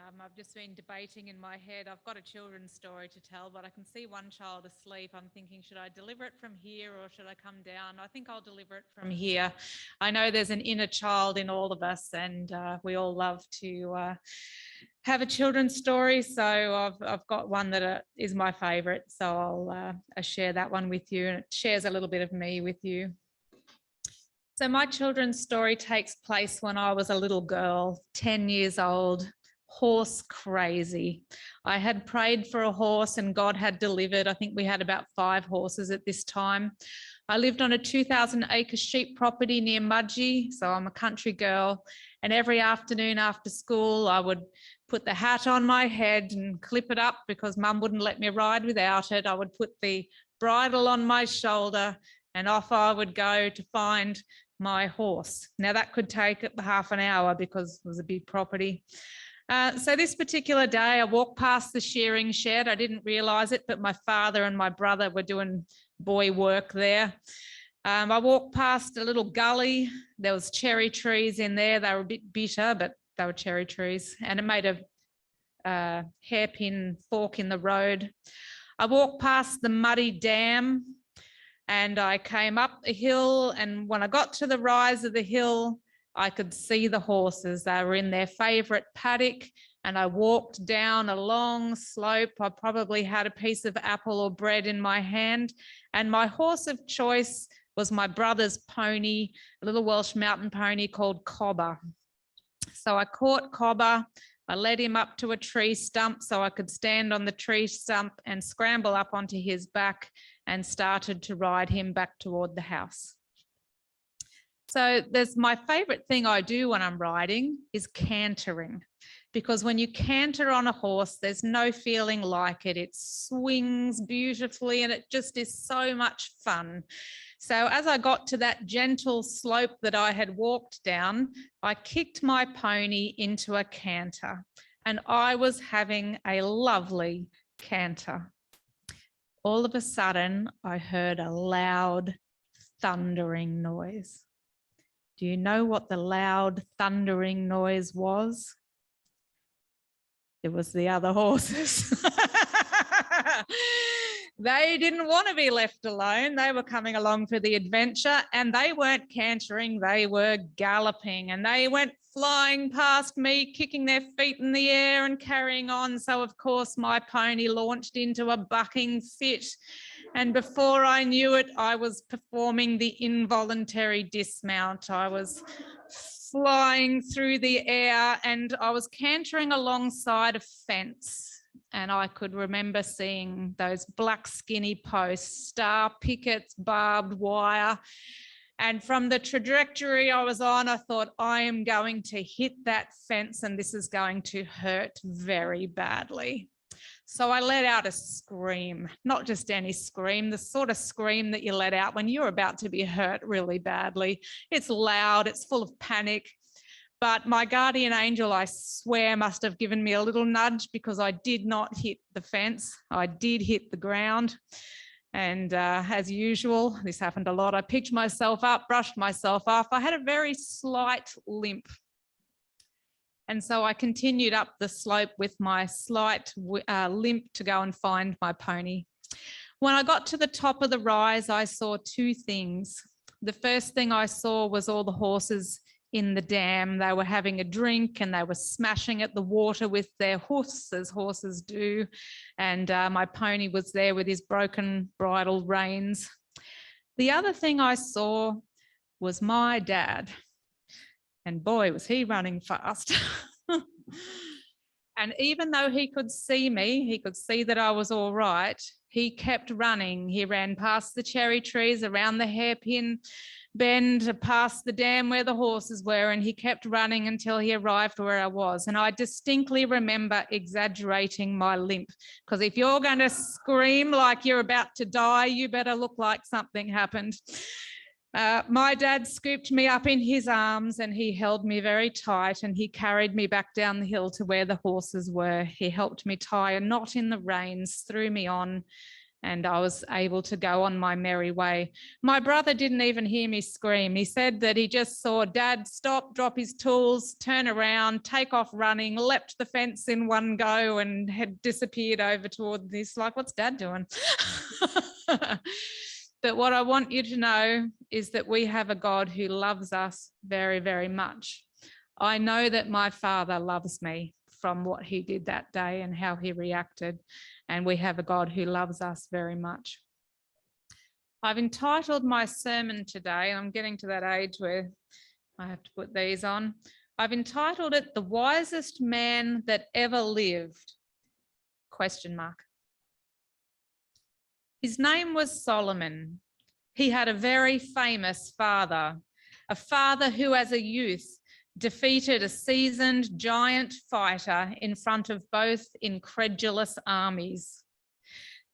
I've just been debating in my head. I've got a children's story to tell, but I can see one child asleep. I'm thinking, should I deliver it from here or should I come down? I think I'll deliver it from here. I know there's an inner child in all of us, and we all love to have a children's story. So I've got one that is my favourite. So I'll share that one with you, and it shares a little bit of me with you. So my children's story takes place when I was a little girl, 10 years old. Horse crazy. I had prayed for a horse and God had delivered. I think we had about 5 horses at this time. I lived on a 2,000-acre sheep property near Mudgee, so I'm a country girl. And every afternoon after school, I would put the hat on my head and clip it up because Mum wouldn't let me ride without it. I would put the bridle on my shoulder and off I would go to find my horse. Now that could take half an hour because it was a big property. So this particular day, I walked past the shearing shed. I didn't realise it, but my father and my brother were doing boy work there. I walked past a little gully. There was cherry trees in there. They were a bit bitter, but they were cherry trees. And it made a hairpin fork in the road. I walked past the muddy dam and I came up a hill. And when I got to the rise of the hill, I could see the horses. They were in their favourite paddock, and I walked down a long slope. I probably had a piece of apple or bread in my hand, and my horse of choice was my brother's pony, a little Welsh mountain pony called Cobber. So I caught Cobber. I led him up to a tree stump so I could stand on the tree stump and scramble up onto his back and started to ride him back toward the house. So there's my favourite thing I do when I'm riding is cantering, because when you canter on a horse, there's no feeling like it. It swings beautifully and it just is so much fun. So as I got to that gentle slope that I had walked down, I kicked my pony into a canter and I was having a lovely canter. All of a sudden, I heard a loud thundering noise. Do you know what the loud thundering noise was? It was the other horses. They didn't want to be left alone. They were coming along for the adventure, and they weren't cantering, they were galloping, and they went flying past me, kicking their feet in the air and carrying on. So of course my pony launched into a bucking fit. And before I knew it, I was performing the involuntary dismount. I was flying through the air and I was cantering alongside a fence. And I could remember seeing those black skinny posts, star pickets, barbed wire. And from the trajectory I was on, I thought, I am going to hit that fence and this is going to hurt very badly. So I let out a scream, not just any scream, the sort of scream that you let out when you're about to be hurt really badly. It's loud, it's full of panic. But my guardian angel, I swear, must have given me a little nudge because I did not hit the fence. I did hit the ground. And as usual, this happened a lot. I picked myself up, brushed myself off. I had a very slight limp. And so I continued up the slope with my slight limp to go and find my pony. When I got to the top of the rise, I saw 2 things. The first thing I saw was all the horses in the dam. They were having a drink and they were smashing at the water with their hoofs, as horses do. And my pony was there with his broken bridle reins. The other thing I saw was my dad. And boy, was he running fast. And even though he could see me, he could see that I was all right, he kept running. He ran past the cherry trees, around the hairpin bend, past the dam where the horses were, and he kept running until he arrived where I was. And I distinctly remember exaggerating my limp, because if you're going to scream like you're about to die, you better look like something happened. My dad scooped me up in his arms and he held me very tight and he carried me back down the hill to where the horses were. He helped me tie a knot in the reins, threw me on, and I was able to go on my merry way. My brother didn't even hear me scream. He said that he just saw Dad stop, drop his tools, turn around, take off running, leapt the fence in one go and had disappeared over toward this, like, what's Dad doing? But what I want you to know is that we have a God who loves us very, very much. I know that my Father loves me from what he did that day and how he reacted. And we have a God who loves us very much. I've entitled my sermon today, and I'm getting to that age where I have to put these on. I've entitled it, "The Wisest Man That Ever Lived?" ? His name was Solomon. He had a very famous father, a father who as a youth defeated a seasoned giant fighter in front of both incredulous armies.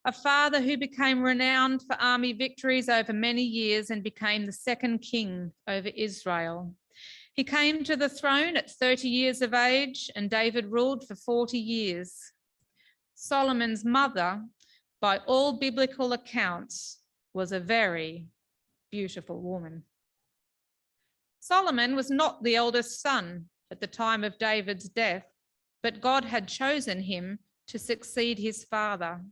A father who became renowned for army victories over many years and became the second king over Israel. He came to the throne at 30 years of age, and David ruled for 40 years. Solomon's mother, by all biblical accounts, was a very beautiful woman. Solomon was not the eldest son at the time of David's death, but God had chosen him to succeed his father.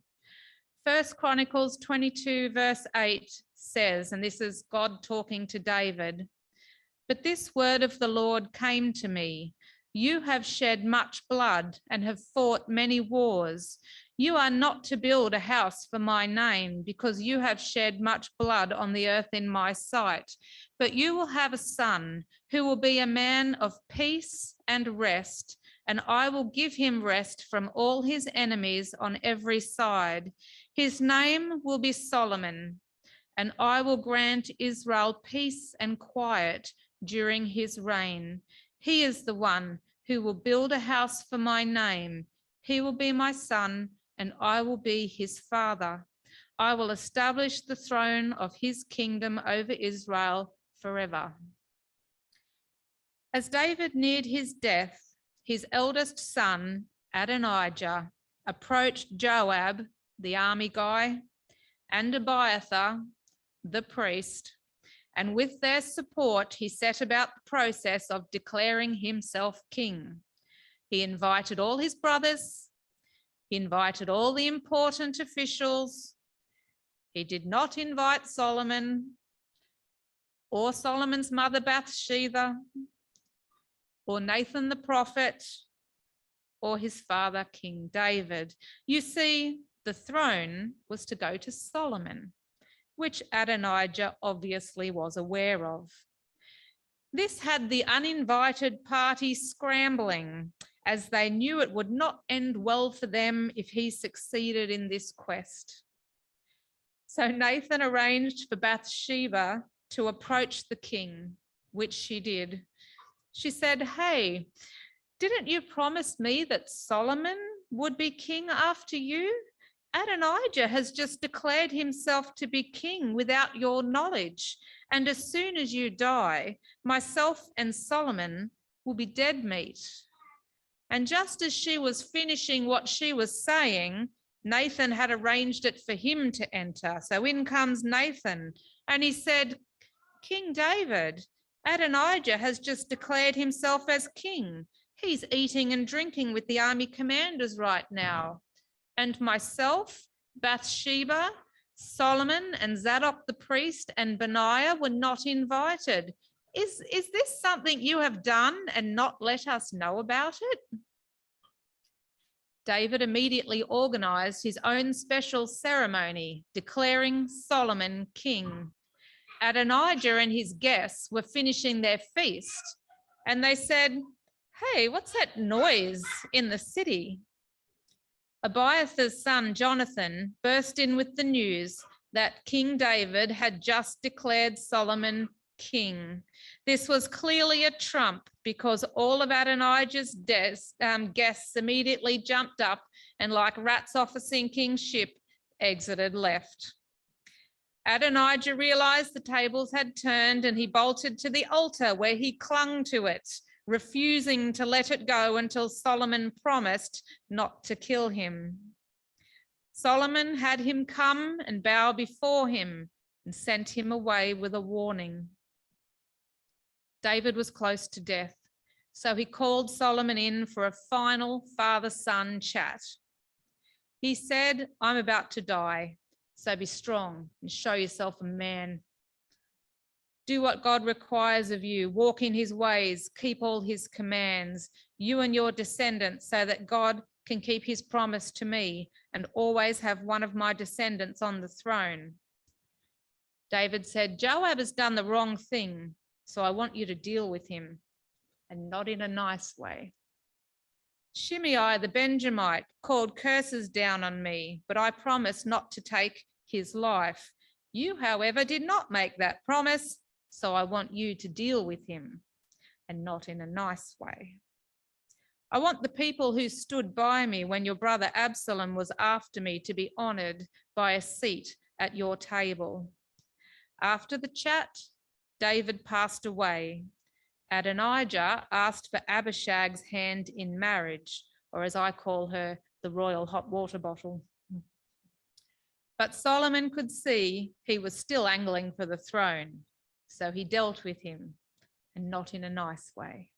1 Chronicles 22 verse 8 says, and this is God talking to David, "But this word of the Lord came to me. You have shed much blood and have fought many wars. You are not to build a house for my name, because you have shed much blood on the earth in my sight. But you will have a son who will be a man of peace and rest, and I will give him rest from all his enemies on every side. His name will be Solomon, and I will grant Israel peace and quiet during his reign. He is the one who will build a house for my name. He will be my son, and I will be his father. I will establish the throne of his kingdom over Israel forever." As David neared his death, his eldest son, Adonijah, approached Joab, the army guy, and Abiathar, the priest, and with their support, he set about the process of declaring himself king. He invited all his brothers. He invited all the important officials. He did not invite Solomon or Solomon's mother Bathsheba or Nathan the prophet or his father King David. You see, the throne was to go to Solomon, which Adonijah obviously was aware of. This had the uninvited party scrambling, as they knew it would not end well for them if he succeeded in this quest. So Nathan arranged for Bathsheba to approach the king, which she did. She said, "Hey, didn't you promise me that Solomon would be king after you? Adonijah has just declared himself to be king without your knowledge. And as soon as you die, myself and Solomon will be dead meat." And just as she was finishing what she was saying, Nathan had arranged it for him to enter. So in comes Nathan, and he said, "King David, Adonijah has just declared himself as king. He's eating and drinking with the army commanders right now. And myself, Bathsheba, Solomon, and Zadok the priest, and Benaiah were not invited. Is this something you have done and not let us know about it?" David immediately organized his own special ceremony, declaring Solomon king. Adonijah and his guests were finishing their feast, and they said, "Hey, what's that noise in the city?" Abiathar's son, Jonathan, burst in with the news that King David had just declared Solomon king. This was clearly a trump, because all of Adonijah's guests immediately jumped up and, like rats off a sinking ship, exited left. Adonijah realized the tables had turned, and he bolted to the altar, where he clung to it, refusing to let it go until Solomon promised not to kill him. Solomon had him come and bow before him and sent him away with a warning. David was close to death, so he called Solomon in for a final father-son chat. He said, "I'm about to die, so be strong and show yourself a man. Do what God requires of you, walk in his ways, keep all his commands, you and your descendants, so that God can keep his promise to me and always have one of my descendants on the throne." David said, "Joab has done the wrong thing, so I want you to deal with him, and not in a nice way. Shimei the Benjamite called curses down on me, but I promised not to take his life. You, however, did not make that promise, so I want you to deal with him, and not in a nice way. I want the people who stood by me when your brother Absalom was after me to be honored by a seat at your table." After the chat, David passed away. Adonijah asked for Abishag's hand in marriage, or as I call her, the royal hot water bottle. But Solomon could see he was still angling for the throne, so he dealt with him, and not in a nice way.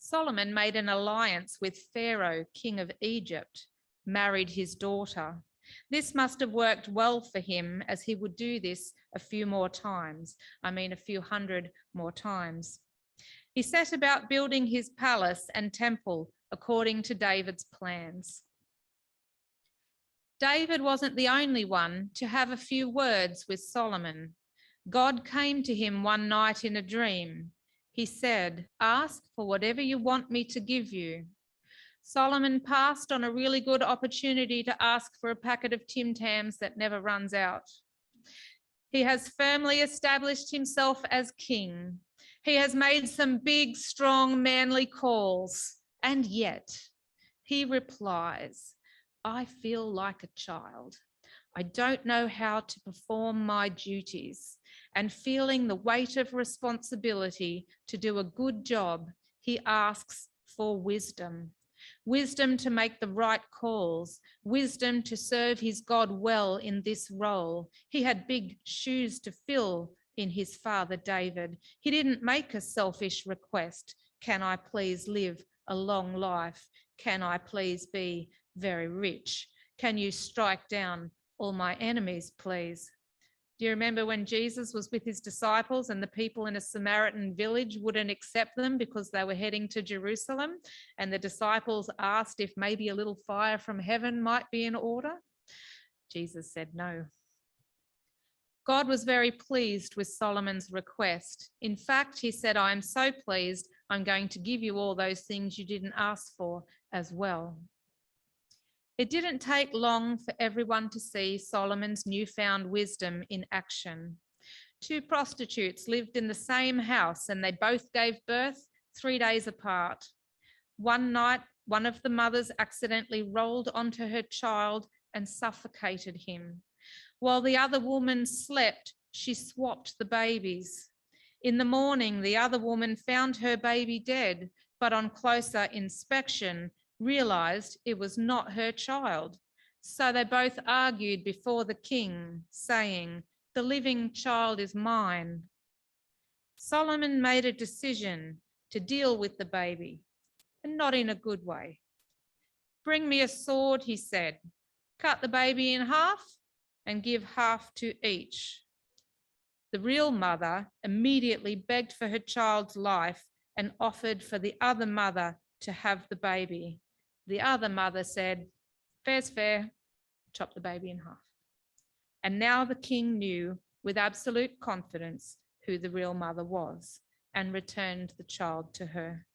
Solomon made an alliance with Pharaoh, king of Egypt, married his daughter. This must have worked well for him, as he would do this a few hundred more times. He set about building his palace and temple according to David's plans. David wasn't the only one to have a few words with Solomon. God came to him one night in a dream. He said, "Ask for whatever you want me to give you." Solomon passed on a really good opportunity to ask for a packet of Tim Tams that never runs out. He has firmly established himself as king. He has made some big, strong, manly calls. And yet he replies, "I feel like a child. I don't know how to perform my duties." And feeling the weight of responsibility to do a good job, he asks for wisdom. Wisdom to make the right calls, wisdom to serve his God well in this role. He had big shoes to fill in his father David. He didn't make a selfish request. "Can I please live a long life? Can I please be very rich? Can you strike down all my enemies, please?" Do you remember when Jesus was with his disciples and the people in a Samaritan village wouldn't accept them because they were heading to Jerusalem? And the disciples asked if maybe a little fire from heaven might be in order? Jesus said no. God was very pleased with Solomon's request. In fact, he said, "I am so pleased, I'm going to give you all those things you didn't ask for as well." It didn't take long for everyone to see Solomon's newfound wisdom in action. 2 prostitutes lived in the same house and they both gave birth 3 days apart. One night, one of the mothers accidentally rolled onto her child and suffocated him. While the other woman slept, she swapped the babies. In the morning, the other woman found her baby dead, but on closer inspection, realized it was not her child. So they both argued before the king, saying, "The living child is mine." Solomon made a decision to deal with the baby, and not in a good way. "Bring me a sword," he said. "Cut the baby in half and give half to each." The real mother immediately begged for her child's life and offered for the other mother to have the baby. The other mother said, "Fair's fair," chopped the baby in half. And now the king knew with absolute confidence who the real mother was and returned the child to her.